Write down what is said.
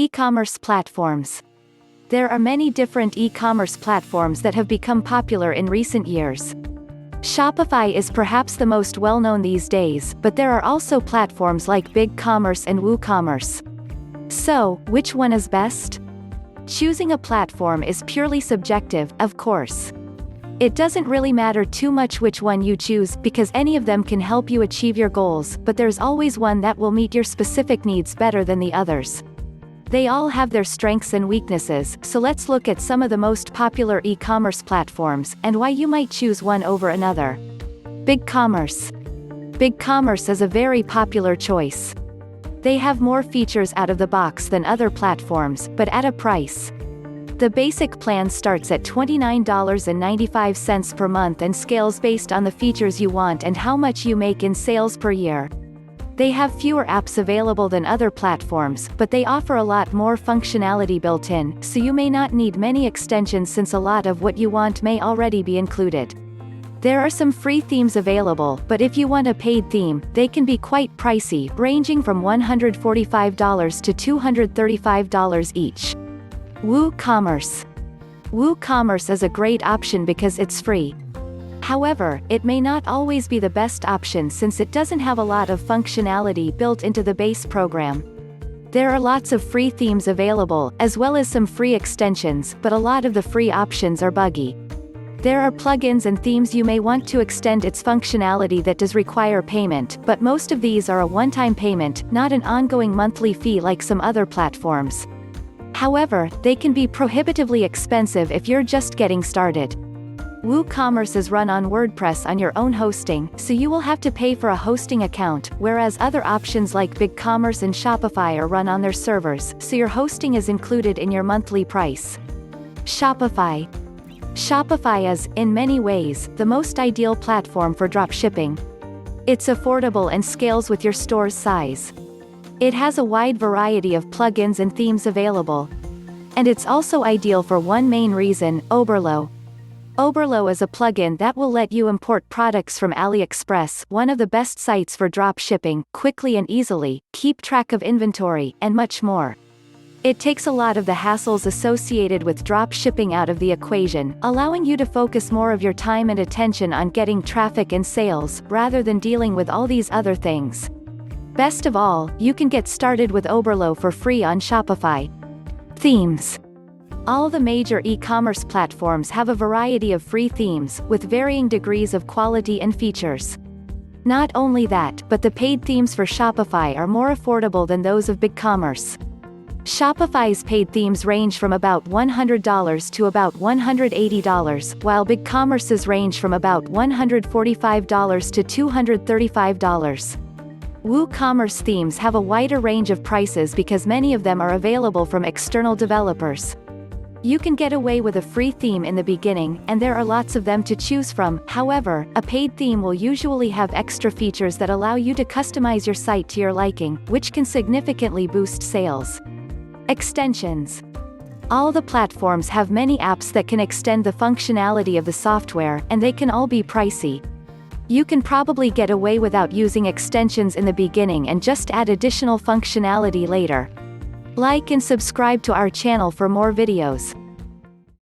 E-commerce platforms. There are many different e-commerce platforms that have become popular in recent years. Shopify is perhaps the most well-known these days, but there are also platforms like Big Commerce and WooCommerce. So, which one is best? Choosing a platform is purely subjective, of course. It doesn't really matter too much which one you choose, because any of them can help you achieve your goals, but there's always one that will meet your specific needs better than the others. They all have their strengths and weaknesses, so let's look at some of the most popular e-commerce platforms, and why you might choose one over another. Big Commerce. Big Commerce is a very popular choice. They have more features out of the box than other platforms, but at a price. The basic plan starts at $29.95 per month and scales based on the features you want and how much you make in sales per year. They have fewer apps available than other platforms, but they offer a lot more functionality built in, so you may not need many extensions since a lot of what you want may already be included. There are some free themes available, but if you want a paid theme, they can be quite pricey, ranging from $145 to $235 each. WooCommerce. WooCommerce is a great option because it's free. However, it may not always be the best option since it doesn't have a lot of functionality built into the base program. There are lots of free themes available, as well as some free extensions, but a lot of the free options are buggy. There are plugins and themes you may want to extend its functionality that does require payment, but most of these are a one-time payment, not an ongoing monthly fee like some other platforms. However, they can be prohibitively expensive if you're just getting started. WooCommerce is run on WordPress on your own hosting, so you will have to pay for a hosting account, whereas other options like Big Commerce and Shopify are run on their servers, so your hosting is included in your monthly price. Shopify. Shopify is, in many ways, the most ideal platform for dropshipping. It's affordable and scales with your store's size. It has a wide variety of plugins and themes available. And it's also ideal for one main reason: Oberlo. Oberlo is a plugin that will let you import products from AliExpress, one of the best sites for drop shipping, quickly and easily, keep track of inventory, and much more. It takes a lot of the hassles associated with drop shipping out of the equation, allowing you to focus more of your time and attention on getting traffic and sales, rather than dealing with all these other things. Best of all, you can get started with Oberlo for free on Shopify. Themes. All the major e-commerce platforms have a variety of free themes, with varying degrees of quality and features. Not only that, but the paid themes for Shopify are more affordable than those of Big Commerce. Shopify's paid themes range from about $100 to about $180, while Big Commerce's range from about $145 to $235. WooCommerce themes have a wider range of prices because many of them are available from external developers. You can get away with a free theme in the beginning, and there are lots of them to choose from. However, a paid theme will usually have extra features that allow you to customize your site to your liking, which can significantly boost sales. Extensions. All the platforms have many apps that can extend the functionality of the software, and they can all be pricey. You can probably get away without using extensions in the beginning and just add additional functionality later. Like and subscribe to our channel for more videos.